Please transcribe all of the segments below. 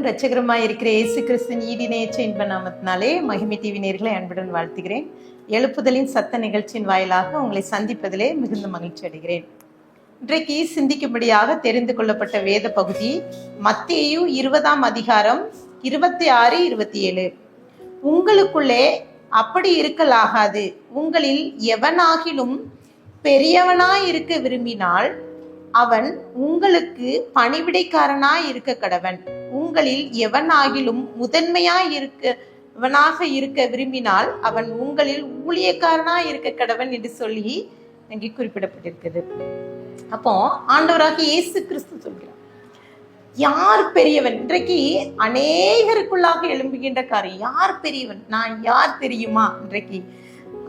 ஆண்டவரும் இரட்சகருமாய் இருக்கிற இயேசு கிறிஸ்துவின் ஈடினேற்ற இன்ப நாமத்தினாலே மகிமை டிவி நேயர்களை அன்புடன் வாழ்த்துகிறேன். எழுப்புதலின் சத்த நிகழ்ச்சியின் வாயிலாக உங்களை சந்திப்பதிலே மிகுந்த மகிழ்ச்சி அடைகிறேன். இன்றைக்கு சிந்திக்கும்படியாக தெரிந்து கொள்ளப்பட்ட வேத பகுதி மத்தேயு 20ஆம் அதிகாரம் 26, 27. உங்களுக்குள்ளே அப்படி இருக்கலாகாது. உங்களில் எவனாகிலும் பெரியவனாய் இருக்க விரும்பினால் அவன் உங்களுக்கு பணிவிடைக்காரனாய் இருக்க கடவன். உங்களில் எவனாகிலும் முதன்மையாய் இருக்க விரும்பினால் அவன் உங்களில் ஊழியக்காரனாய் இருக்க கடவன் என்று சொல்லி அங்கே குறிப்பிடப்பட்டிருக்கிறது. அப்போ ஆண்டவராக இயேசு கிறிஸ்து சொல்கிறார், யார் பெரியவன்? இன்றைக்கு அநேகருக்குள்ளாக எழும்புகின்ற காரியம், யார் பெரியவன்? நான் யார் தெரியுமா? இன்றைக்கு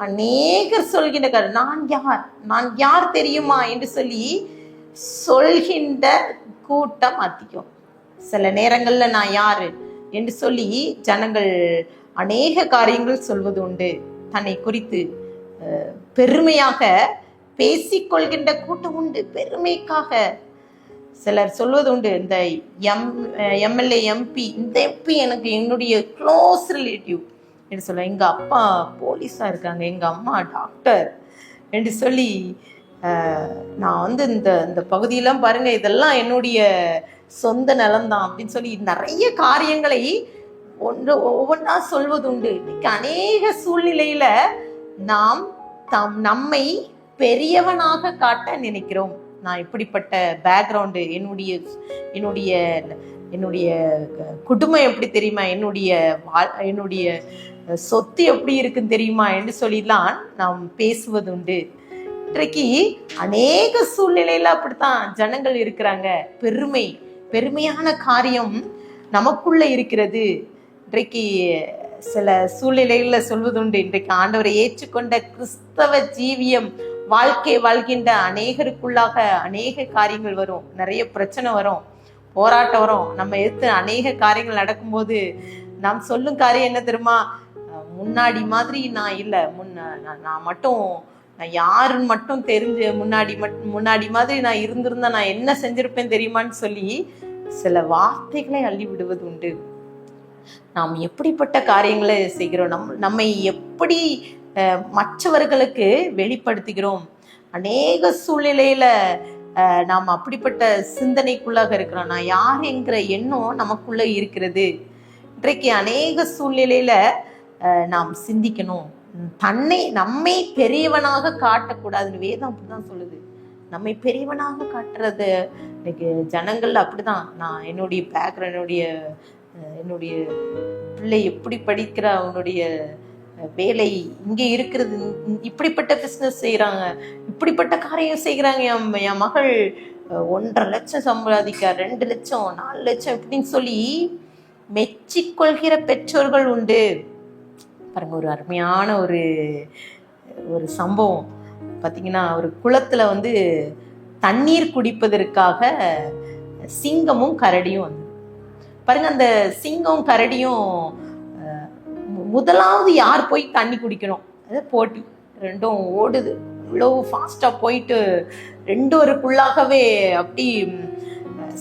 அநேகர் சொல்கின்ற காரியம், நான் யார் தெரியுமா என்று சொல்லி சொல்கின்ற கூட்டம் அதிகம். சில நேரங்கள்ல நான் யாரு என்று சொல்லி ஜனங்கள் அநேக காரியங்கள் சொல்வது உண்டு. தன்னை குறித்து பெருமையாக பேசிக்கொள்கின்ற கூட்டம் உண்டு. பெருமைக்காக சிலர் சொல்வது உண்டு, இந்த எம்எல்ஏ எம்பி, இந்த எம்பி எனக்கு என்னுடைய க்ளோஸ் ரிலேட்டிவ் என்று சொல்ல, எங்க அப்பா போலீஸா இருக்காங்க, எங்க அம்மா டாக்டர் என்று சொல்லி, நான் இந்த பகுதியெல்லாம் பாருங்க, இதெல்லாம் என்னுடைய சொந்த நிலம்தான் அப்படின்னு சொல்லி நிறைய காரியங்களை ஒவ்வொன்றா சொல்வது உண்டு. இன்னைக்கு அநேக சூழ்நிலையில நாம் நம்மை பெரியவனாக காட்ட நினைக்கிறோம். நான் இப்படிப்பட்ட பேக்ரவுண்டு, என்னுடைய குடும்பம் எப்படி தெரியுமா, என்னுடைய சொத்து எப்படி இருக்குன்னு தெரியுமா என்று சொல்லிலாம் நாம் பேசுவது உண்டு. இன்றைக்கு அநேக சூழ்நிலையில அப்படித்தான் ஜனங்கள் இருக்கிறாங்க. பெருமையான காரியம் நமக்குள்ள இருக்கிறது. இன்றைக்கு சில சூழ்நிலைகள்ல சொல்வதுண்டு, இன்றைக்கு ஆண்டவரை ஏற்றுக்கொண்ட கிறிஸ்தவ ஜீவியம் வாழ்க்கை வாழ்கின்ற அநேகருக்குள்ளாக அநேக காரியங்கள் வரும், நிறைய பிரச்சனை வரும், போராட்டம் வரும். நம்ம எடுத்து அநேக காரியங்கள் நடக்கும்போது நாம் சொல்லும் காரியம் என்ன தெரியுமா? முன்னாடி மாதிரி நான் இல்லை, நான் மட்டும் நான் யாருன்னு மட்டும் தெரிஞ்சு முன்னாடி மாதிரி நான் இருந்திருந்தா நான் என்ன செஞ்சிருப்பேன் தெரியுமான்னு சொல்லி சில வார்த்தைகளை அள்ளி விடுவது உண்டு. நாம் எப்படிப்பட்ட காரியங்களை செய்கிறோம், நம்மை எப்படி மற்றவர்களுக்கு வெளிப்படுத்துகிறோம். அநேக சூழ்நிலையில நாம் அப்படிப்பட்ட சிந்தனைக்குள்ளாக இருக்கிறோம். நான் யார் என்கிற எண்ணம் நமக்குள்ள இருக்கிறது. இன்றைக்கு அநேக சூழ்நிலையில நாம் சிந்திக்கணும். நம்மை பெரியவனாக காட்டக்கூடாதுன்னு வேதம் அப்படிதான் சொல்லுது. நம்மை பெரியவனாக காட்டுறது இன்னைக்கு ஜனங்கள் அப்படிதான். நான் என்னுடைய பேக்ரவுண்ட், என்னுடைய பிள்ளை எப்படி படிக்கிற, அவனுடைய வேலை இங்கே இருக்கிறது, இப்படிப்பட்ட பிஸ்னஸ் செய்யறாங்க, இப்படிப்பட்ட காரியம் செய்கிறாங்க, என் மகள் 1.5 லட்சம் சம்பாதிக்க, 2 லட்சம் 4 லட்சம் இப்படின்னு சொல்லி மெச்சிக்கொள்கிற பெற்றோர்கள் உண்டு. பாருங்க, ஒரு அருமையான ஒரு சம்பவம் பார்த்தீங்கன்னா, ஒரு குளத்துல தண்ணீர் குடிப்பதற்காக சிங்கமும் கரடியும் வந்து பாருங்க. அந்த சிங்கம் கரடியும் முதலாவது யார் போய் தண்ணி குடிக்கணும், அது போட்டி. ரெண்டும் ஓடுது, இவ்வளோ ஃபாஸ்டா போயிட்டு ரெண்டோருக்குள்ளாகவே அப்படி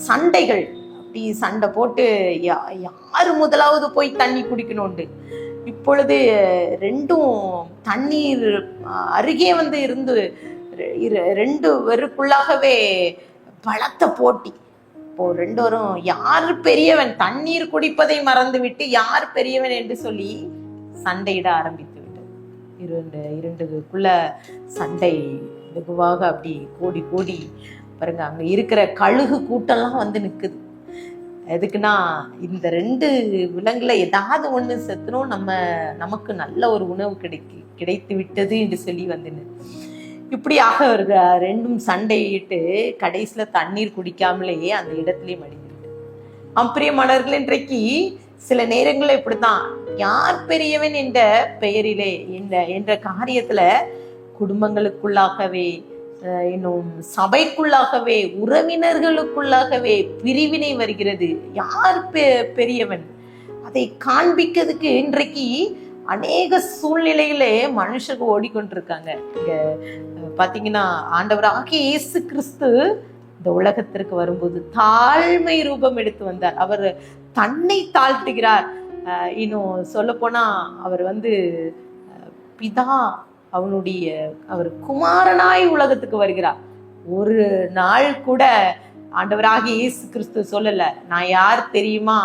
சண்டைகள், அப்படி சண்டை போட்டு யாரு முதலாவது போய் தண்ணி குடிக்கணும்ண்டு. இப்பொழுது ரெண்டும் தண்ணீர் அருகே இருந்து 2 பேருக்குள்ளாகவே பலத்த போட்டி. இப்போ 2 பேரும் யார் பெரியவன், தண்ணீர் குடிப்பதை மறந்து விட்டு யார் பெரியவன் என்று சொல்லி சண்டையிட ஆரம்பித்து விட்டது. இரண்டுக்குள்ள சண்டை வெகுவாக அப்படி கூடி பாருங்க, அங்க இருக்கிற கழுகு கூட்டம்லாம் நிக்குது. எதுக்குன்னா, இந்த 2 விலங்குல ஏதாவது ஒண்ணு செத்துனோம், நமக்கு நல்ல ஒரு உணவு கிடைத்து விட்டது என்று சொல்லி இப்படியாக ஒரு 2ம் சண்டையிட்டு கடைசியில தண்ணீர் குடிக்காமலே அந்த இடத்திலே மடிந்துவிட்டு. பிரியமானவர்களே, இன்றைக்கு சில நேரங்கள்ல இப்படித்தான், யார் பெரியவன் என்ற பெயரிலே என்ற காரியத்துல குடும்பங்களுக்குள்ளாகவே, இன்னும் சபைக்குள்ளாகவே, உறவினர்களுக்குள்ளாகவே பிரிவினை வருகிறது. யார் பெரியவன் அதை காண்பிக்கிறதுக்கு இன்றைக்கு அநேக சூழ்நிலையிலே மனுஷங்க ஓடிக்கொண்டிருக்காங்க. இங்க பாத்தீங்கன்னா, ஆண்டவராகிய இயேசு கிறிஸ்து இந்த உலகத்திற்கு வரும்போது தாழ்மை ரூபம் எடுத்து வந்தார். அவர் தன்னை தாழ்த்துகிறார். இன்னும் சொல்ல போனா அவர் பிதா அவர் குமாரனாய் உலகத்துக்கு வருகிறார். ஒரு நாள் கூட ஆண்டவராகிய இயேசு கிறிஸ்து சொல்லல, நான் யார் தெரியுமா,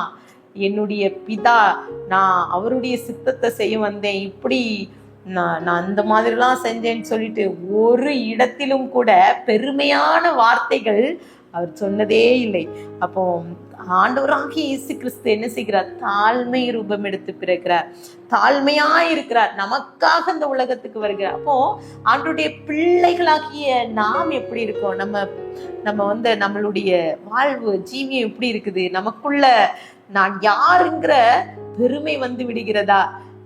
என்னுடைய பிதா, நான் அவருடைய சித்தத்தை செய்ய வந்தேன், இப்படி நான் அந்த மாதிரிலாம் செஞ்சேன்னு சொல்லிட்டு ஒரு இடத்திலும் கூட பெருமையான வார்த்தைகள் அவர் சொன்னதே இல்லை. அப்போ ஆண்டவராகிய இயேசு கிறிஸ்து என்ன செய்கிறார்? தாழ்மை ரூபம் எடுத்து பிறக்கிறார், தாழ்மையா இருக்கிறார், நமக்காக இந்த உலகத்துக்கு வருகிறார். அப்போ ஆண்டவருடைய பிள்ளைகளாகிய நாம் எப்படி இருக்கோம்? நம்ம நம்மளுடைய வாழ்வு ஜீவியம் எப்படி இருக்குது? நமக்குள்ள நான் யாருங்கிற பெருமை விடுகிறதா?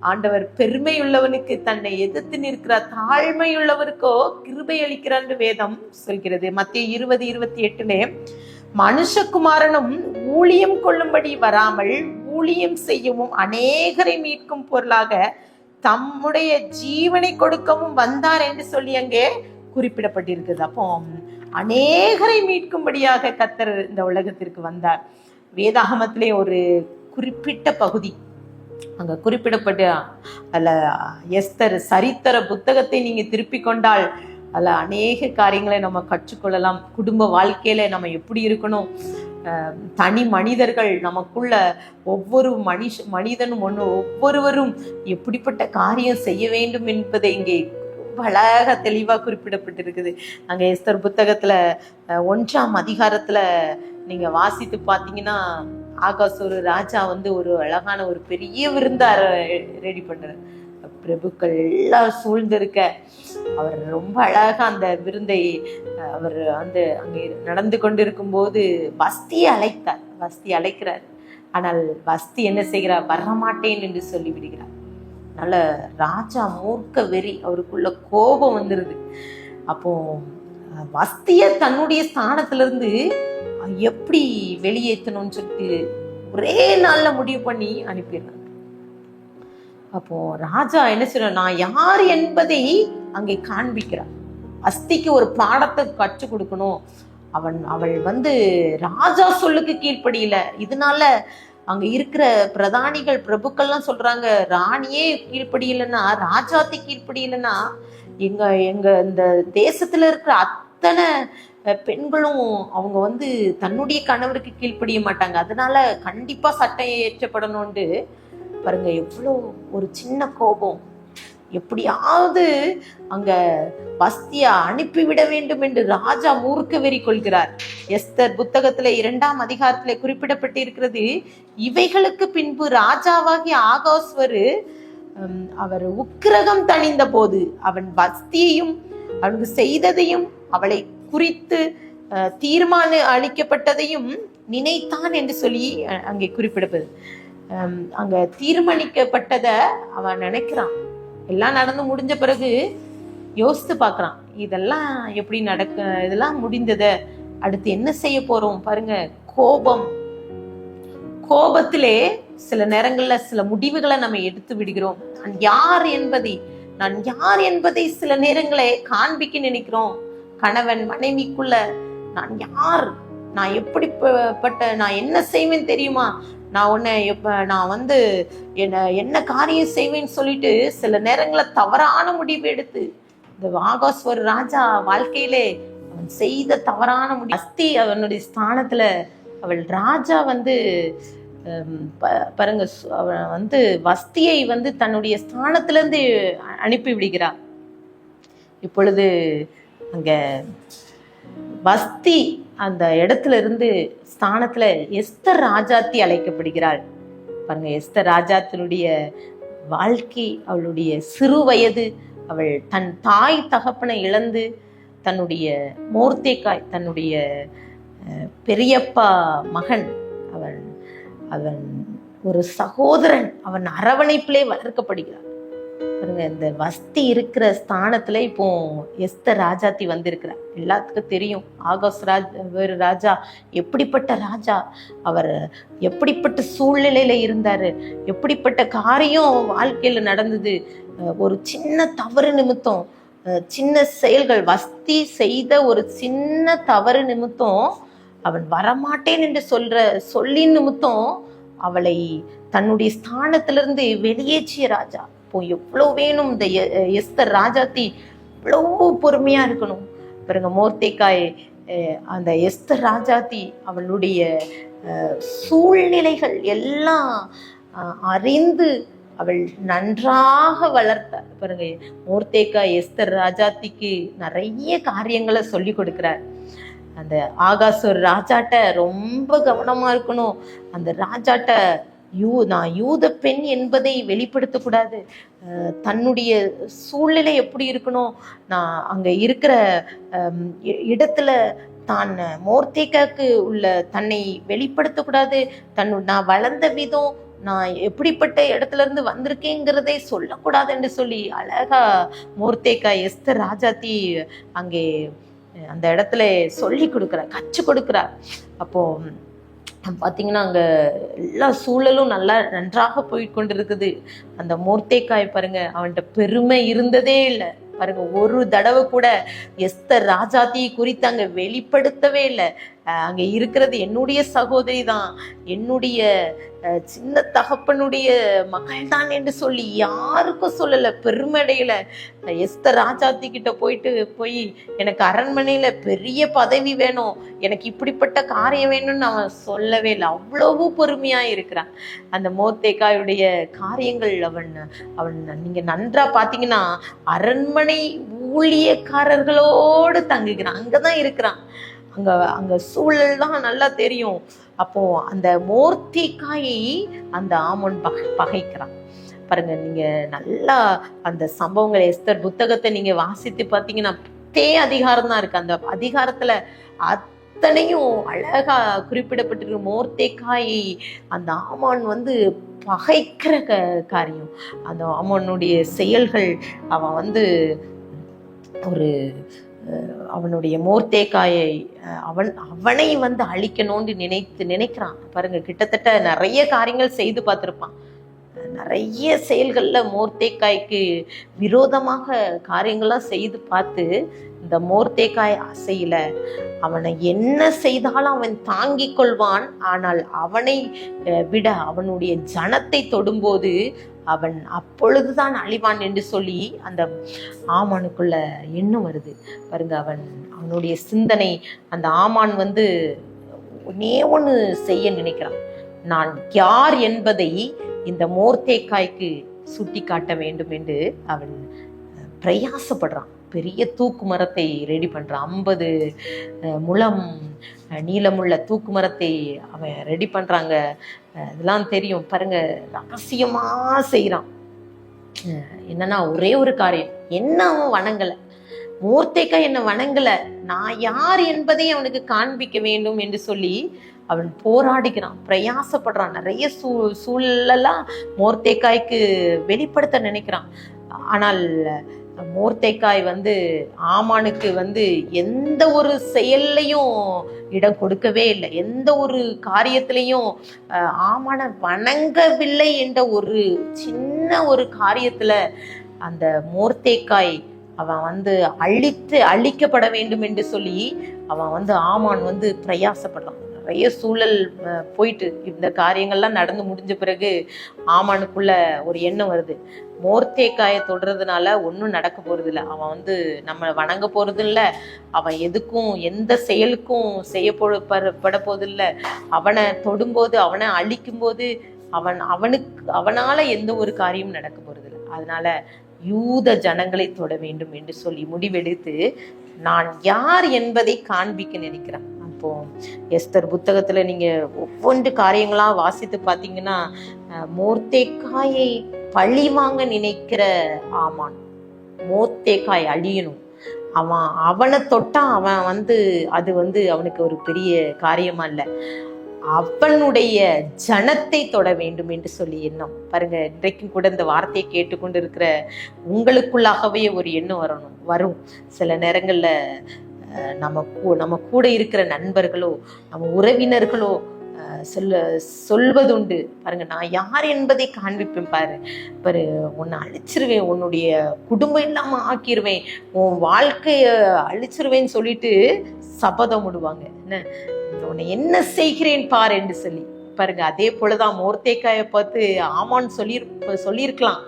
ஆண்டவர் பெருமை உள்ளவனுக்கு தன்னை எதிர்த்து நிற்கிறார், தாழ்மை உள்ளவருக்கோ கிருபை அளிக்கிறார் என்று வேதம் சொல்கிறது. மத்தேயு 20:28 மனுஷகுமாரனும் ஊழியம் கொள்ளும்படி வராமல் ஊழியம் செய்யவும் அநேகரை மீட்கும் பொருளாக தம்முடைய ஜீவனை கொடுக்கவும் வந்தார் என்று சொல்லி அங்கே குறிப்பிடப்பட்டிருக்கிறது. அப்போ அநேகரை மீட்கும்படியாக கர்த்தர் இந்த உலகத்திற்கு வந்தார். வேதாகமத்திலே ஒரு குறிப்பிட்ட பகுதி அங்க குறிப்பிடப்பட்ட எஸ்தர் சரித்திர புத்தகத்தை நீங்க திருப்பி கொண்டால் அதுல அநேக காரியங்களை நம்ம கற்றுக்கொள்ளலாம். குடும்ப வாழ்க்கையில நம்ம எப்படி இருக்கணும், தனி மனிதர்கள் நமக்குள்ள ஒவ்வொரு மனிதனும் ஒவ்வொருவரும் எப்படிப்பட்ட காரியம் செய்ய வேண்டும் என்பதை இங்கே ரொம்ப அழகாக தெளிவா குறிப்பிடப்பட்டிருக்குது. அங்க எஸ்தர் புத்தகத்துல 1ஆம் அதிகாரத்துல நீங்க வாசித்து பார்த்தீங்கன்னா, ஆகாசோரு ராஜா ஒரு அழகான ஒரு பெரிய விருந்தார ரெடி பண்றாரு. பிரபுக்கள் எல்லாம் சூழ்ந்திருக்க அவர் ரொம்ப அழகா அந்த விருந்தை அவர் அங்கே நடந்து கொண்டிருக்கும் போது வஸ்தியை அழைக்கிறார். ஆனால் வஸ்தி என்ன செய்கிறார்? வரமாட்டேன் என்று சொல்லி விடுகிறார். அதனால ராஜா மூர்க்க வெறி, அவருக்குள்ள கோபம் வந்துருது. அப்போ வஸ்திய தன்னுடைய ஸ்தானத்திலிருந்து எப்படி வெளியேற்றணும்னு சொல்லிட்டு ஒரே நாள்ல முடிவு பண்ணி அனுப்பிடுறாங்க. அப்போ ராஜா என்ன சொல்ற, நான் யார் என்பதை அங்கே காண்பிக்கிறார். வஸ்திக்கு ஒரு பாடத்தை கற்றுக் கொடுக்கணும். அவள் ராஜா சொல்லுக்கு கீழ்ப்படியில. இதனால அங்க இருக்கிற பிரதானிகள் பிரபுக்கள்லாம் சொல்றாங்க, ராணியே கீழ்ப்படியிலன்னா, ராஜாத்தி கீழ்ப்படியிலன்னா எங்க இந்த தேசத்துல இருக்கிற அத்தனை பெண்களும் அவங்க தன்னுடைய கணவருக்கு கீழ்ப்படிய மாட்டாங்க. அதனால கண்டிப்பா சட்டம் இயற்றப்படணும்னு பாருங்க. எவ்வளோ ஒரு சின்ன கோபம்! எப்படியாவது அங்க வஸ்தியா அனுப்பிவிட வேண்டும் என்று ராஜா மூர்க்க வெறி கொள்கிறார். எஸ்தர் புத்தகத்துல 2ஆம் அதிகாரத்துல குறிப்பிடப்பட்டிருக்கிறது, இவைகளுக்கு பின்பு ராஜாவாகிய ஆகாஸ்வரு அவர் உக்கிரகம் தணிந்த போது அவன் வஸ்தியையும் அவனுக்கு செய்ததையும் அவளை குறித்து தீர்மானம் அளிக்கப்பட்டதையும் நினைத்தான் என்று சொல்லி அங்கே குறிப்பிடப்படுது. அங்க தீர்மானிக்கப்பட்டத அவன் நினைக்கிறான். எல்லாம் நடந்து முடிஞ்ச பிறகு யோசித்து பார்க்கறான், இதெல்லாம் எப்படி இதெல்லாம் முடிந்தத, அடுத்து என்ன செய்ய போறோம் பாருங்க. கோபத்திலே சில நேரங்கள்ல சில முடிவுகளை நம்ம எடுத்து விடுகிறோம். நான் யார் என்பதை சில நேரங்களை காண்பிக்க நினைக்கிறோம். கணவன் மனைவிக்குள்ள நான் யார், நான் எப்படிப்பட்ட, நான் என்ன செய்வேன் தெரியுமா, நான் என்ன காரியம் செய்வேன்னு சொல்லிட்டு சில நேரங்கள தவறான முடிவு எடுத்து, இந்த ஆகாஸ்வர் ராஜா வாழ்க்கையிலே அவன் செய்த தவறான முடிவு. வஸ்தி அவனுடைய ஸ்தானத்துல அவள் ராஜா பாருங்க, அவன் வஸ்தியை தன்னுடைய ஸ்தானத்துல இருந்து அனுப்பி விடுகிறார். இப்பொழுது அங்க வஸ்தி அந்த இடத்துல இருந்து ஸ்தானத்துல எஸ்தர் ராஜாத்தி அழைக்கப்படுகிறாள். பாருங்க, எஸ்தர் ராஜாத்தினுடைய வாழ்க்கை, அவளுடைய சிறு வயது, அவள் தன் தாய் தகப்பனை இழந்து தன்னுடைய மோர்தேக்காய், தன்னுடைய பெரியப்பா மகன், அவன் ஒரு சகோதரன், அவன் அரவணைப்பிலே வளர்க்கப்படுகிறான். பாருங்க, இந்த வஸ்தி இருக்கிற ஸ்தானத்துல இப்போ எஸ்தர் ராஜாத்தி வந்திருக்கிறார். எல்லாத்துக்கும் தெரியும் ராஜா எப்படிப்பட்ட ராஜா, அவர் எப்படிப்பட்ட சூழ்நிலையில இருந்தாரு, எப்படிப்பட்ட காரியம் வாழ்க்கையில நடந்தது. ஒரு சின்ன தவறு நிமித்தம் சின்ன செயல்கள், வஸ்தி செய்த ஒரு சின்ன தவறு நிமித்தம் அவன் வரமாட்டேன் என்று சொல்லி நிமித்தம் அவளை தன்னுடைய ஸ்தானத்திலிருந்து வெளியேற்றிய ராஜா. இப்போ எவ்வளவு வேணும் இந்த எஸ்தர் ராஜாத்தி, இவ்வளவு பொறுமையா இருக்கணும் பாருங்க. மோர்தேக்காய் அந்த எஸ்தர் ராஜாத்தி அவளுடைய சூழ்நிலைகள் எல்லாம் அறிந்து அவள் நன்றாக வளர்த்தார் பாருங்க. மோர்தேக்காய் எஸ்தர் ராஜாத்திக்கு நிறைய காரியங்களை சொல்லி கொடுக்கிறார். அந்த ஆகாசூர் ராஜாட்ட ரொம்ப கவனமா இருக்கணும். அந்த ராஜாட்ட நான் யூத பெண் என்பதை வெளிப்படுத்தக்கூடாது. தன்னுடைய சூழ்நிலை எப்படி இருக்கணும், நான் அங்க இருக்கிற இடத்துல தான் மோர்தேக்காக்கு உள்ள தன்னை வெளிப்படுத்தக்கூடாது. நான் வளர்ந்த விதம், நான் எப்படிப்பட்ட இடத்துல இருந்து வந்திருக்கேங்கிறதை சொல்லக்கூடாது என்று சொல்லி அழகா மோர்தேக்காய் எஸ்தர் ராஜாத்தி அங்கே அந்த இடத்துல சொல்லி கொடுக்குறார், கற்றுக் கொடுக்குறார். அப்போ பார்த்தீங்கன்னா அங்கே எல்லா சூழலும் நன்றாக போய் கொண்டிருக்குது. அந்த மோர்தேக்காய் பாருங்க, அவன்கிட்ட பெருமை இருந்ததே இல்லை பாருங்க. ஒரு தடவை கூட எஸ்தர் ராஜாத்தி குறித்து அங்கே வெளிப்படுத்தவே இல்லை. அங்கே இருக்கிறது என்னுடைய சகோதரி தான், என்னுடைய சின்ன தகப்பனுடைய மகள் தான் என்று சொல்லி யாருக்கும் சொல்லலை, பெருமைடையில. எஸ்தர் ராஜாத்தி கிட்ட போய் எனக்கு அரண்மனையில பெரிய பதவி வேணும், எனக்கு இப்படிப்பட்ட காரியம் வேணும்னு அவன் சொல்லவே இல்லை. அவ்வளவு பொறுமையா இருக்கிறான். அந்த மோர்தேக்காயுடைய காரியங்கள் அவன் நீங்க நன்றா பாத்தீங்கன்னா அரண்மனை ஊழியக்காரர்களோடு தங்குகிறான், அங்கதான் இருக்கிறான். அங்க சூழல் தான் நல்லா தெரியும். அப்போ அந்த மோர்தேக்காயை அந்த ஆமோன் பகைக்கிறான் பாருங்க. நீங்க நல்லா அந்த சம்பவங்கள் எஸ்தர் புத்தகத்தை நீங்க வாசித்து பார்த்தீங்கன்னா அதிகாரம் தான் இருக்கு. அந்த அதிகாரத்துல அத்தனையும் அழகா குறிப்பிடப்பட்டிருக்கு. மோர்தேக்காயை அந்த ஆமான் பகைக்கிற காரியம், அந்த ஆமானுடைய செயல்கள். அவன் ஒரு அவனுடைய மோர்தேக்காயை அவனை அழிக்கணும்னு நினைக்கிறான் பாருங்க. கிட்டத்தட்ட நிறைய காரியங்கள் செய்து பார்த்திருப்பான். நிறைய செயல்கள்ல மோர்தேக்காய்க்கு விரோதமாக காரியங்கள்லாம் செய்து பார்த்து இந்த மோர்தேக்காய் அசையில. அவனை என்ன செய்தாலும் அவன் தாங்கிக் கொள்வான். ஆனால் அவனை விட அவனுடைய ஜனத்தை தொடும்போது அவன் அப்பொழுதுதான் அழிவான் என்று சொல்லி அந்த ஆமானுக்குள்ள எண்ணம் வருது பாருங்க. அவனுடைய சிந்தனை, அந்த ஆமான் ஒன்னே ஒன்று செய்ய நினைக்கிறான். நான் யார் என்பதை இந்த மோர்தேக்காய்க்கு சுட்டி காட்ட வேண்டும் என்று அவன் பிரயாசப்படுறான். பெரிய தூக்கு மரத்தை ரெடி பண்றான். 50 முழம் நீளமுள்ள தூக்கு மரத்தை அவன் ரெடி பண்றாங்க. இதெல்லாம் தெரியும் பாருங்க. ரகசியமா செய்யறான். என்னன்னா ஒரே ஒரு காரியம், என்ன அவன் வணங்கல, மோர்தேக்காய் என்ன வணங்கல, நான் யார் என்பதை அவனுக்கு காண்பிக்க வேண்டும் என்று சொல்லி அவன் போராடுகிறான், பிரயாசப்படுறான். நிறைய சூழலெல்லாம் மோர்தேக்காய்க்கு வெளிப்படுத்த நினைக்கிறான். ஆனால் மோர்தேக்காய் ஆமானுக்கு எந்த ஒரு செயல்லையும் இடம் கொடுக்கவே இல்லை. எந்த ஒரு காரியத்திலையும் ஆமான வணங்கவில்லை என்ற ஒரு சின்ன ஒரு காரியத்துல அந்த மோர்தேக்காய் அவன் அழிக்கப்பட வேண்டும் என்று சொல்லி அவன் ஆமான் பிரயாசப்படுறான். நிறைய சூழல் போயிட்டு இந்த காரியங்கள்லாம் நடந்து முடிஞ்ச பிறகு ஆமானுக்குள்ள ஒரு எண்ணம் வருது, மோர்தேக்காயை தொடுறதுனால ஒன்றும் நடக்க போறது இல்லை, அவன் நம்ம வணங்க போறது இல்லை, அவன் எதுக்கும் எந்த செயலுக்கும் செய்யப்பட போது இல்லை, அவனை தொடும்போது அவனை அழிக்கும் போது அவனால எந்த ஒரு காரியமும் நடக்க போறது இல்லை, அதனால யூத ஜனங்களை தொட வேண்டும் என்று சொல்லி முடிவெடுத்து நான் யார் என்பதை காண்பிக்க நினைக்கிறான். அப்போ எஸ்தர் புத்தகத்துல நீங்க ஒவ்வொன்று காரியங்களா வாசித்து பார்த்தீங்கன்னா மோர்தேக்காயை பழி வாங்க நினைக்கிற ஆமான், மோர்தேக்காய் அழியணும், அவனை தொட்டா அவன் அது அவனுக்கு ஒரு பெரிய காரியமா இல்லை, அவனுடைய ஜனத்தை தொட வேண்டும் என்று சொல்லி எண்ணம் பாருங்க. இன்றைக்கும் கூட இந்த வார்த்தையை கேட்டுக்கொண்டு இருக்கிற உங்களுக்குள்ளாகவே ஒரு எண்ணம் வரும். சில நேரங்கள்ல நம்ம கூட இருக்கிற நண்பர்களோ நம்ம உறவினர்களோ சொல்வதுண்டு. பாருங்க, நான் யார் என்பதை காண்பிப்பேன் பாரு, உன்னை அழிச்சிருவேன், உன்னுடைய குடும்பம் இல்லாம ஆக்கிருவேன், உன் வாழ்க்கைய அழிச்சிருவேன்னு சொல்லிட்டு சபதம் விடுவாங்க. உன்னை என்ன செய்கிறேன் பாரு என்று சொல்லி. பாருங்க, அதே போலதான் மோர்தேக்காயை பார்த்து ஆமான் சொல்லியிருக்கலாம்.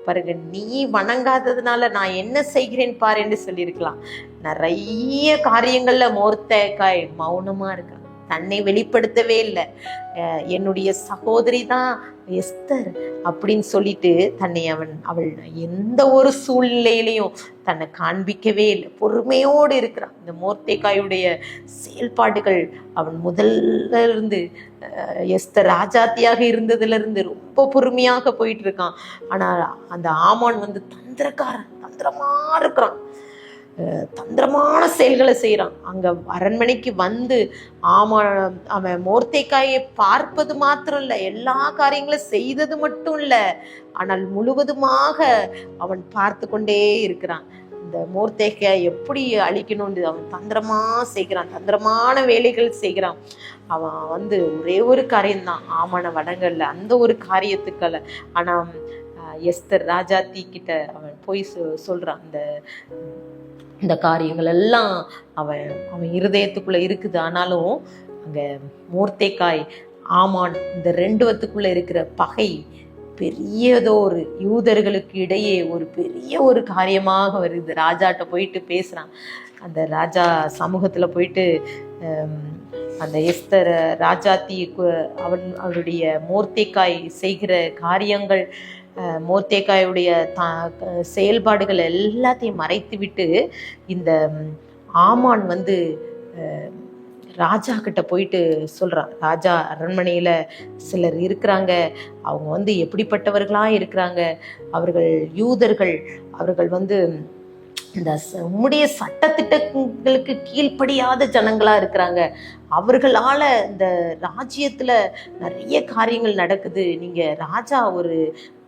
பாருங்க, நீ வணங்காததுனால நான் என்ன செய்கிறேன் பாரு என்று சொல்லியிருக்கலாம். நிறைய காரியங்கள்ல மோர்தேக்காய் மௌனமா இருக்கான், தன்னை வெளிப்படுத்தவே இல்லை. என்னுடைய சகோதரி தான் எஸ்தர் அப்படின்னு சொல்லிட்டு அவள் எந்த ஒரு சூழ்நிலையிலையும் தன்னை காண்பிக்கவே இல்லை, பொறுமையோடு இருக்கிறான். இந்த மோர்தேக்காயுடைய செயல்பாடுகள் அவன் முதல்ல இருந்து எஸ்தர் ராஜாத்தியாக இருந்ததுல இருந்து ரொம்ப பொறுமையாக போயிட்டு இருக்கான். ஆனா அந்த ஆமான் தந்திரமா இருக்கிறான், தந்திரமான செயல்களை செய்யறான். அங்க அரண்மனைக்கு வந்து அவன் மோர்தேக்காயை பார்ப்பது மாத்திரம் இல்ல, எல்லா காரியங்களும் செய்தது மட்டும் இல்ல, ஆனால் முழுவதுமாக அவன் பார்த்து கொண்டே இருக்கிறான். இந்த மோர்தேக்காயை எப்படி அழிக்கணும்னு அவன் தந்திரமா செய்கிறான், தந்திரமான வேலைகள் செய்கிறான். அவன் ஒரே ஒரு காரியம்தான் ஆமான வடங்கள்ல, அந்த ஒரு காரியத்துக்கள. ஆனா எஸ்தர் ராஜாத்தி கிட்ட அவன் போய் சொல்றான். இந்த காரியங்கள் எல்லாம் அவன் இருதயத்துக்குள்ள இருக்குது. ஆனாலும் அங்க மோர்தேக்காய் ஆமான் இந்த ரெண்டுவத்துக்குள்ள இருக்கிற பகை பெரியதோரு யூதர்களுக்கு இடையே ஒரு பெரிய ஒரு காரியமாக வருது. ராஜாட்ட போயிட்டு பேசுறான். அந்த ராஜா சமூகத்துல போயிட்டு அந்த எஸ்தர் ராஜாத்தி அவளுடைய மோர்தேக்காய் செய்கிற காரியங்கள், மோர்தேக்காயுடைய செயல்பாடுகள் எல்லாத்தையும் மறைத்து விட்டு இந்த ஆமான் ராஜா கிட்ட போயிட்டு சொல்றான். ராஜா அரண்மனையில சிலர் இருக்கிறாங்க, அவங்க எப்படிப்பட்டவர்களா இருக்கிறாங்க, அவர்கள் யூதர்கள், அவர்கள் இந்த உம்முடைய சட்டத்திட்டங்களுக்கு கீழ்ப்படியாத ஜனங்களா இருக்கிறாங்க, அவர்களால இந்த ராஜ்யத்துல நிறைய காரியங்கள் நடக்குது, நீங்க ராஜா ஒரு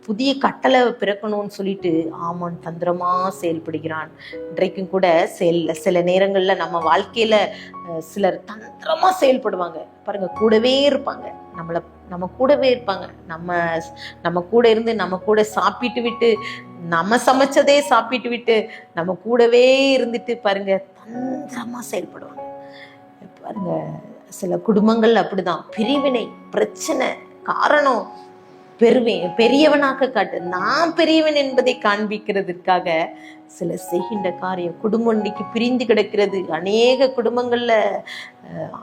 புதிய கட்டளை பிறக்கணும்னு சொல்லிட்டு ஆமான் தந்திரமா செயல்படுகிறான். இன்றைக்கும் கூட சில நேரங்கள்ல நம்ம வாழ்க்கையில சிலர் தந்திரமா செயல்படுவாங்க. பாருங்க, கூடவே இருப்பாங்க, நம்ம கூடவே இருப்பாங்க, நம்ம கூட இருந்து நம்ம கூட சாப்பிட்டு விட்டு, நம்ம சமைச்சதே சாப்பிட்டு விட்டு நம்ம கூடவே இருந்துட்டு பாருங்க தந்திரமா செயல்படுவாங்க. பாருங்க, சில குடும்பங்கள் அப்படிதான், பிரிவினை, பிரச்சனை, காரணம் பெரியவனாக காட்டு, நான் பெரியவன் என்பதை காண்பிக்கிறதுக்காக சில செய்கின்ற காரியம். குடும்பம் இன்னைக்கு பிரிந்து கிடக்கிறது. அநேக குடும்பங்கள்ல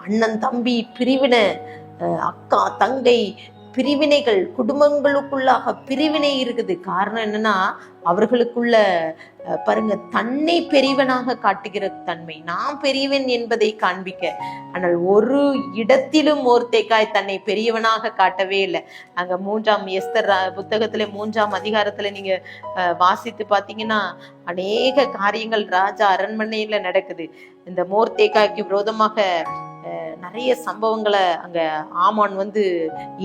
அண்ணன் தம்பி பிரிவினை, அக்கா தங்கை பிரிவினைகள், குடும்பங்களுக்குள்ளாக பிரிவினை இருக்குது. காரணம் என்னன்னா, அவர்களுக்குள்ள பாருங்க தன்னை பெரியவனாக காட்டுகிற தன்மை, நான் பெரியவன் என்பதை காண்பிக்க. ஆனால் ஒரு இடத்திலும் மோர்தேக்காய் தன்னை பெரியவனாக காட்டவே இல்லை. அங்க 3ஆம் எஸ்தர் புத்தகத்துல 3ஆம் அதிகாரத்துல நீங்க வாசித்து பார்த்தீங்கன்னா அநேக காரியங்கள் ராஜா அரண்மனையில நடக்குது. இந்த மோர்தேக்காய்க்கு விரோதமாக நிறைய சம்பவங்களை அங்க ஆமான்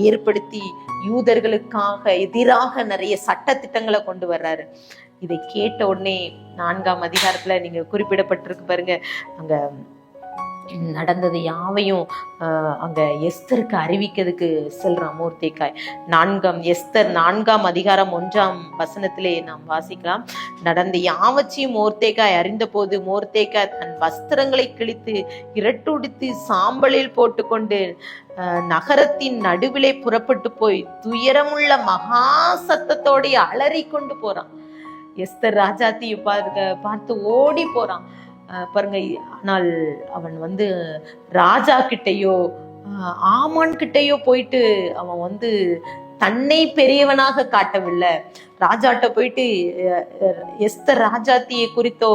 ஏற்படுத்தி யூதர்களுக்காக எதிராக நிறைய சட்ட திட்டங்களை கொண்டு வர்றாரு. இதை கேட்ட உடனே 4ஆம் அதிகாரத்துல நீங்க குறிப்பிடப்பட்டிருக்கு பாருங்க, அங்க நடந்தது யாவையும் அங்க எஸ்தருக்கு அறிவிக்கிறதுக்கு செல்றான் மோர்தேக்காய். எஸ்தர் 4ஆம் அதிகாரம் 1ஆம் வசனத்திலே நாம் வாசிக்கலாம். நடந்த யாவற்றையும் மோர்தேக்காய் அறிந்த போது மோர்தேக்காய் தன் வஸ்திரங்களை கிழித்து இரட்டுடுத்தி சாம்பலில் போட்டுக்கொண்டு நகரத்தின் நடுவிலே புறப்பட்டு போய் துயரமுள்ள மகா சத்தத்தோடைய அலறி கொண்டு போறான். எஸ்தர் ராஜாத்தி பார்த்து ஓடி போறான் பாருங்க. ஆனால் அவன் ராஜா கிட்டையோ ஆமான் கிட்டையோ போயிட்டு அவன் தன்னை பெரியவனாக காட்டவில்லை. ராஜாட்ட போயிட்டு எஸ்தர் ராஜாத்தியை குறித்தோ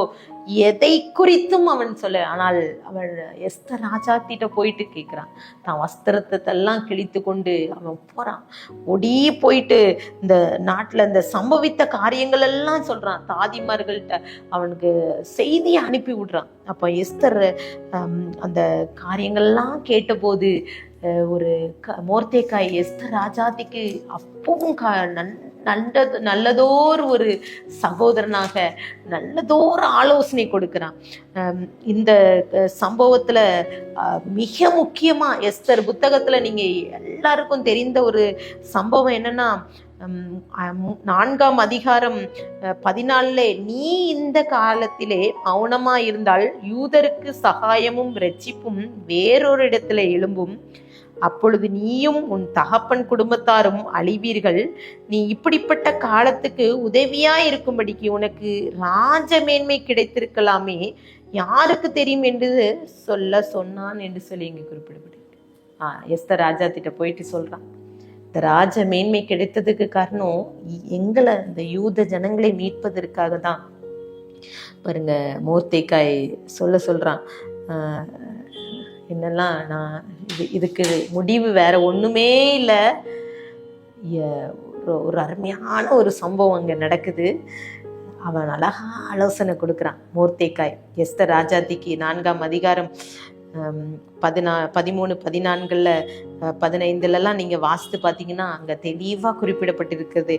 எதை குறித்தும் அவன் சொல்ல. ஆனால் அவன் எஸ்தர் ராஜாத்திட்ட போயிட்டு கேட்கிறான். தான் வஸ்திரத்தை எல்லாம் கிழித்து கொண்டு அவன் போறான். ஒடி போயிட்டு இந்த நாட்டுல இந்த சம்பவித்த காரியங்கள் எல்லாம் சொல்றான். தாதிமார்கள்ட்ட அவனுக்கு செய்தியை அனுப்பி விடுறான். அப்ப எஸ்தர் அந்த காரியங்கள்லாம் கேட்டபோது ஒரு மோர்தேக்காய் எஸ்தர் ராஜாத்திக்கு அப்பவும் நல்லதோர் ஒரு சகோதரனாக நல்லதோர் ஆலோசனை கொடுக்கிறான். இந்த சம்பவத்துல மிக முக்கியமா எஸ்தர் புத்தகத்துல நீங்க எல்லாருக்கும் தெரிந்த ஒரு சம்பவம் என்னன்னா, 4ஆம் அதிகாரம் 14 நீ இந்த காலத்திலே மௌனமா இருந்தால் யூதருக்கு சகாயமும் இரட்சிப்பும் வேறொரு இடத்துல எழும்பும், அப்பொழுது நீயும் உன் தகப்பன் குடும்பத்தாரும் அழிவீர்கள். நீ இப்படிப்பட்ட காலத்துக்கு உதவியா இருக்கும்படிக்கு உனக்கு ராஜ மேன்மை கிடைத்திருக்கலாமே, யாருக்கு தெரியும் என்று சொன்னான் என்று சொல்லி இங்க குறிப்பிடப்பட்டிருக்கு. எஸ்தர் ராஜா கிட்ட போயிட்டு சொல்றான், இந்த ராஜ மேன்மை கிடைத்ததுக்கு காரணம் எங்களை இந்த யூத ஜனங்களை மீட்பதற்காக தான். பாருங்க, மோர்தேக்காய் சொல்றான், என்னெல்லாம் நான் இதுக்கு முடிவு வேற ஒண்ணுமே இல்லை. ஒரு அருமையான ஒரு சம்பவம் அங்க நடக்குது. அவன் அழகா ஆலோசனை கொடுக்குறான் மோர்தேக்காய் எஸ்தர் ராஜாத்திக்கு. 4ஆம் அதிகாரம் 13, 14, 15 நீங்க வாசித்து பார்த்தீங்கன்னா அங்க தெளிவா குறிப்பிடப்பட்டிருக்கிறது.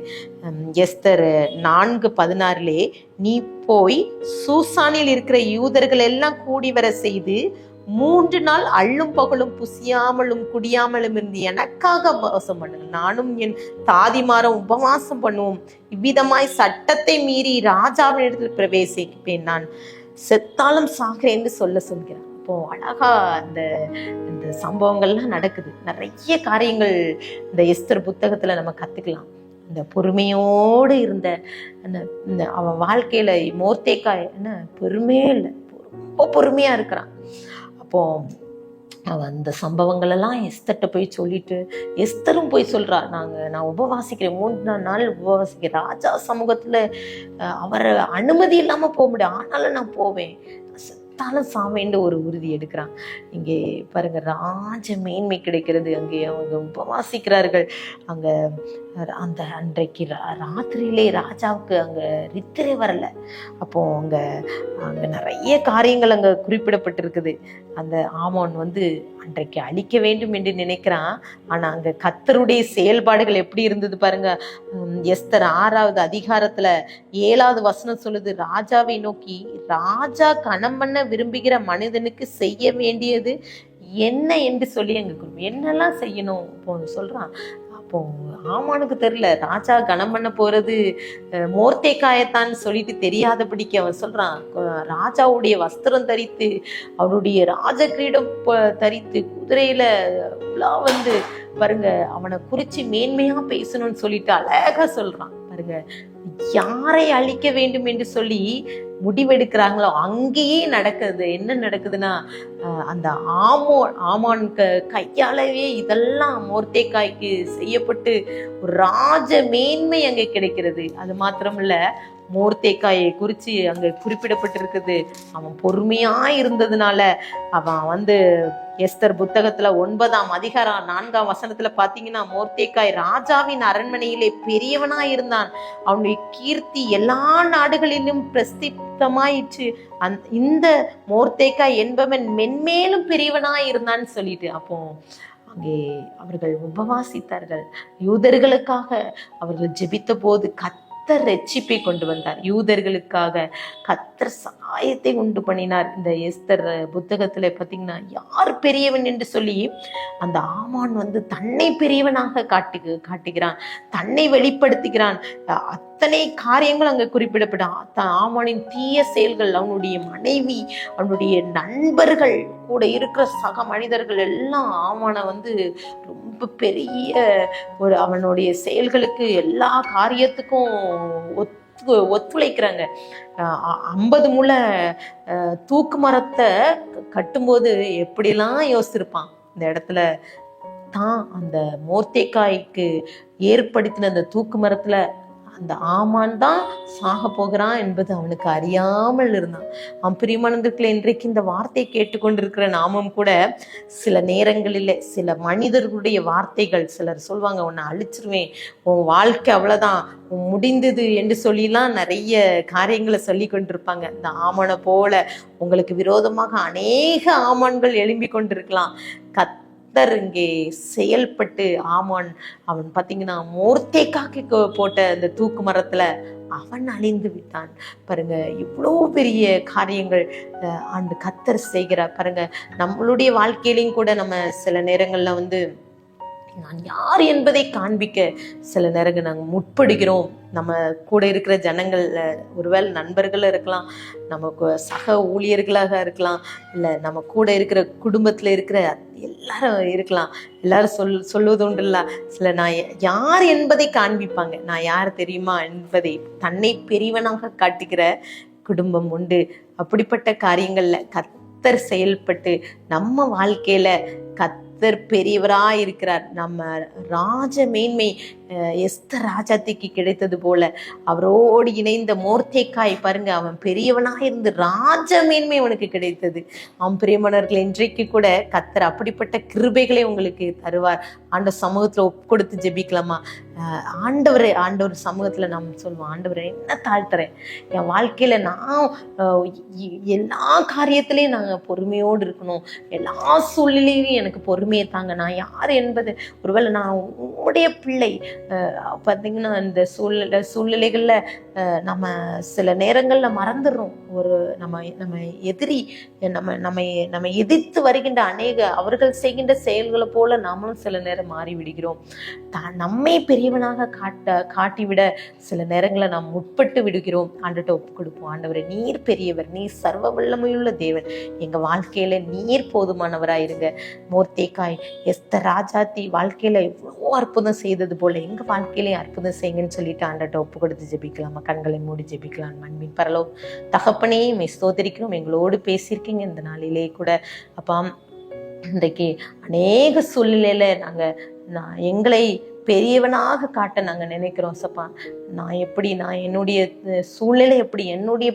எஸ்தர் 4:16 நீ போய் சூசானில் இருக்கிற யூதர்கள் எல்லாம் கூடி வர செய்து 3 நாள் அள்ளும் பகலும் புசியாமலும் குடியாமலும் இருந்து எனக்காக உபவாசம் பண்ணுங்க, நானும் என் தாதிமாரும் உபவாசம் பண்ணுவோம். இவ்விதமாய் சட்டத்தை மீறி ராஜாவின் இடத்தில் பிரவேசிப்பேன், நான் செத்தாலும் சாகிறேன் என்று சொல்கிறான். அப்போ அழகா இந்த சம்பவங்கள்லாம் நடக்குது. நிறைய காரியங்கள் இந்த எஸ்தர் புத்தகத்துல நம்ம கத்துக்கலாம். இந்த பொறுமையோடு இருந்த அந்த அவன் வாழ்க்கையில மோர்தேக்காய் என்ன பொறுமையே இல்லை, ரொம்ப பொறுமையா இருக்கிறான். அப்போ அவன் அந்த சம்பவங்கள் எல்லாம் எஸ்தர்ட்ட போய் சொல்லிட்டு, எஸ்தரும் போய் சொல்றா, நான் உபவாசிக்கிறேன், 3 நாள் உபவாசிக்கிறேன், ராஜா சமூகத்துல அவரை அனுமதி இல்லாம போக முடியும், ஆனாலும் நான் போவேன், செத்தாலும் சாவேன்னு ஒரு உறுதி எடுக்கிறான். இங்கே பாருங்க, ராஜ மேன்மை கிடைக்கிறது. அங்கே அவங்க உபவாசிக்கிறார்கள். அங்க அந்த அன்றைக்கு ராத்திரியிலே ராஜாவுக்கு அங்க நித்திரை வரல. அப்போ அங்க நிறைய காரியங்கள் அங்க குறிப்பிடப்பட்டிருக்குது. அந்த ஆமான் அன்றைக்கு அழிக்க வேண்டும் என்று நினைக்கிறான். ஆனா அங்க கர்த்தருடைய செயல்பாடுகள் எப்படி இருந்தது பாருங்க. எஸ்தர் 6ஆவது அதிகாரத்துல 7வது வசனம் சொல்லுது, ராஜாவை நோக்கி, ராஜா கணம் பண்ண விரும்புகிற மனிதனுக்கு செய்ய வேண்டியது என்ன என்று சொல்லி அங்க என்னெல்லாம் செய்யணும் இப்போ சொல்றான். அப்போ ஆமானுக்கு தெரியல, ராஜா கணம் பண்ண போறது மோர்தேக்காயத்தான் சொல்லிட்டு தெரியாதபடிக்கு அவன் சொல்றான், ராஜாவுடைய வஸ்திரம் தரித்து அவருடைய ராஜ கிரீடம் தரித்து குதிரையில உலா பாருங்க அவனை குறிச்சு மேன்மையா பேசணும்னு சொல்லிட்டு அழகா சொல்றான். பாருங்க, யாரை அழிக்க வேண்டும் என்று சொல்லி முடிவெடுக்கிறாங்களோ அங்கேயே நடக்குது. என்ன நடக்குதுன்னா, அந்த ஆமான் கையாலவே இதெல்லாம் மோர்தேக்காய்க்கு செய்யப்பட்டு ஒரு ராஜ மேன்மை அங்கே கிடைக்கிறது. அது மாத்திரமில்ல, மோர்தேக்காயை குறித்து அங்கே குறிப்பிடப்பட்டிருக்குது, அவன் பொறுமையா இருந்ததுனால அவன் எஸ்தர் புத்தகத்துல 9ஆம் அதிகாரம் 4ஆம் வசனத்துல பாத்தீங்கன்னா, மோர்தேக்காய் ராஜாவின் அரண்மனையிலே பெரியவனா இருந்தான், அவனுடைய கீர்த்தி எல்லா நாடுகளிலும் பிரசித்தமாயிற்று, இந்த மோர்தேக்காய் என்பவன் மென்மேலும் பெரியவனா இருந்தான்னு சொல்லிட்டு. அப்போ அங்கே அவர்கள் உபவாசித்தார்கள். யூதர்களுக்காக அவர்கள் ஜெபித்த போது கர்த்தர் ரட்சிப்பை கொண்டு வந்தார். யூதர்களுக்காக கர்த்தர் சகாயத்தை உண்டு பண்ணினார். இந்த எஸ்தர் புத்தகத்துல பாத்தீங்கன்னா, யார் பெரியவன் என்று சொல்லி அந்த ஆமான் தன்னை பெரியவனாக காட்டுகிறான், தன்னை வெளிப்படுத்துகிறான். அத்தனை காரியங்கள் அங்க குறிப்பிடப்பட்ட ஆமானின் தீய செயல்கள், அவனுடைய மனைவி, அவனுடைய நண்பர்கள், கூட இருக்கிற சக மனிதர்கள் எல்லாம் ஆமானை ரொம்ப பெரிய அவனுடைய செயல்களுக்கு எல்லா காரியத்துக்கும் ஒத்துழைக்கிறாங்க. 50 முழ தூக்கு மரத்தை கட்டும்போது எப்படிலாம் யோசிச்சிருப்பான். இந்த இடத்துல தான் அந்த மோர்தேக்காய்க்கு ஏற்படுத்தின அந்த தூக்கு மரத்துல அந்த ஆமான் தான் சாக போகிறான் என்பது அவனுக்கு அறியாமல் இருந்தான். பிரியமானவர்களே, இன்றைக்கு இந்த வார்த்தையை கேட்டுக்கொண்டிருக்கிற நாமும் கூட சில நேரங்களில் சில மனிதர்களுடைய வார்த்தைகள், சிலர் சொல்லுவாங்க, உன்னை அழிச்சிருவேன், உன் வாழ்க்கை அவ்வளவுதான், முடிந்தது என்று சொல்லிலாம் நிறைய காரியங்களை சொல்லி கொண்டிருப்பாங்க. இந்த ஆமானை போல உங்களுக்கு விரோதமாக அநேக ஆமான்கள் எழும்பி கொண்டிருக்கலாம். கர்த்தர் இங்கே செயல்பட்டு ஆமான் அவன் பார்த்தீங்கன்னா மோர்தேக்காய்க்கு போட்ட அந்த தூக்கு மரத்துல அவன் அழிந்து விட்டான். பாருங்க, இவ்வளோ பெரிய காரியங்கள் ஆண்டு கர்த்தர் செய்கிறார். பாருங்க, நம்மளுடைய வாழ்க்கையிலையும் கூட நம்ம சில நேரங்கள்ல நான் யார் என்பதை காண்பிக்க சில நேரங்கள் நாங்கள் முற்படுகிறோம். நம்ம கூட இருக்கிற ஜனங்கள்ல ஒருவேளை நண்பர்கள் இருக்கலாம், நமக்கு சக ஊழியர்களாக இருக்கலாம், இல்லை நம்ம கூட இருக்கிற குடும்பத்தில் இருக்கிற எல்லாரும் இருக்கலாம். எல்லாரும் சொல்லுவது உண்டுல்ல, சில நான் யார் என்பதை காண்பிப்பாங்க. நான் யார் தெரியுமா என்பதை தன்னை பெரியவனாக காட்டுகிற குடும்பம் உண்டு. அப்படிப்பட்ட காரியங்கள்ல கர்த்தர் செயல்பட்டு நம்ம வாழ்க்கையில கர்த்தர் பெரியவராய் இருக்கிறார். நம்ம ராஜ மேன்மை எஸ்தர் ராஜாத்திக்கு கிடைத்தது போல அவரோடு இணைந்த மோர்தேக்காய் பாருங்க, அவன் பெரியவனாக இருந்து ராஜ மேன்மை அவனுக்கு கிடைத்தது. அவன் பிரியமானவர்கள், இன்றைக்கு கூட கர்த்தர் அப்படிப்பட்ட கிருபைகளை உங்களுக்கு தருவார். ஆண்டவர் சமூகத்துல ஒப்பு கொடுத்து ஜெபிக்கலாமா? ஆண்டவர் சமூகத்துல நம்ம சொல்லுவோம், ஆண்டவரை என்ன தாழ்த்துறேன், என் வாழ்க்கையில நான் எல்லா காரியத்திலையும் நாங்க பொறுமையோடு இருக்கணும், எல்லா சூழ்நிலையிலும் எனக்கு பொறுமையை தாங்க. நான் யார் என்பது, ஒருவேளை நான் உங்களுடைய பிள்ளை பார்த்தீங்கன்னா இந்த சூழ்நிலைகள்ல நம்ம சில நேரங்கள்ல மறந்துடுறோம். நம்ம எதிரி நம்ம எதிர்த்து வருகின்ற அவர்கள் செய்கின்ற செயல்களை போல நாமளும் சில நேரம் மாறி விடுகிறோம். நம்மை பெரியவனாக காட்டிவிட சில நேரங்களை நாம் முற்பட்டு விடுகிறோம். ஆண்டவர்கிட்ட ஒப்பு கொடுப்போம். ஆண்டவரே, நீர் பெரியவர், நீர் சர்வ வல்லமையுள்ள தேவன், எங்க வாழ்க்கையில நீர் போதுமானவராயிருங்க. மோர்தேக்காய் எஸ்தர் ராஜாத்தி வாழ்க்கையில எவ்வளோ அற்புதம் செய்தது போல எங்க வாழ்க்கையிலேயே அற்புதம் செய்யுங்கன்னு சொல்லிட்டு ஆண்டவர்கிட்ட ஒப்பு கொடுத்து ஜெபிக்கலாமா? கண்களை மூடி ஜெபிக்கலாம். அன்பின் பரலோக தகப்பனே, ஸ்தோத்திரிக்கிறோம். எங்களோடு பேசியிருக்கீங்க இந்த நாளிலே கூட. அப்பா, இன்றைக்கு அநேக சூழ்நிலையில நான் எங்களை பெரியவனாக காட்ட நாங்கள் நினைக்கிறோம் சப்பா. நான் என்னுடைய சூழ்நிலை எப்படி, என்னுடைய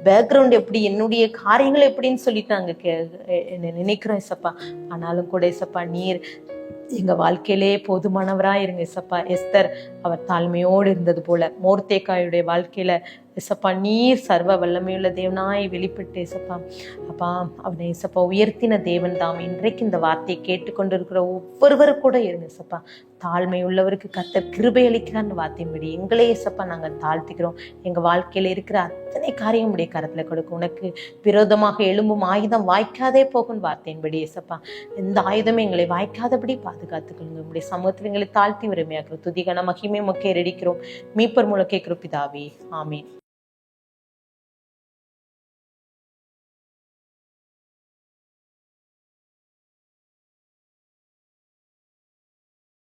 பேக்ரவுண்ட் எப்படி, என்னுடைய காரியங்கள் எப்படின்னு சொல்லிட்டு நாங்கள் நினைக்கிறோம் சப்பா. ஆனாலும் கூட சப்பா, நீர் எங்க வாழ்க்கையிலே போதுமானவராக இருங்க சப்பா. எஸ்தர் அவர் தாழ்மையோடு இருந்தது போல மோர்தேக்காயுடைய வாழ்க்கையில சப்பா நீர் சர்வ வல்லமையுள்ள தேவனாய் வெளிப்பட்டு சப்பா அப்பா அவனை சப்பா உயர்த்தின தேவன் தாம். இன்றைக்கு இந்த வார்த்தையை கேட்டுக்கொண்டிருக்கிற ஒவ்வொருவரும் கூட இருங்க சப்பா. தாழ்மை உள்ளவருக்கு கர்த்தர் கிருபை அளிக்கிறான்னு வார்த்தையின்படி எங்களே சப்பா நாங்கள் தாழ்த்திக்கிறோம். எங்க வாழ்க்கையில இருக்கிற அத்தனை காரியம் உடைய கரத்துல கொடுக்கும். உனக்கு விரோதமாக எழும்பும் ஆயுதம் வாய்க்காதே போகும் வார்த்தையின்படி சப்பா. எந்த ஆயுதமே எங்களை வாய்க்காதபடி பாதுகாத்துக்கொள்ளுங்க. உங்களுடைய சமூகத்தில் எங்களை தாழ்த்தி உரிமையாக்குறோம். துதிகன மகிமை மொக்கே ரெடிக்கிறோம். மீப்பர் முழக்கே கிருப்பிதாவே, ஆமீன்.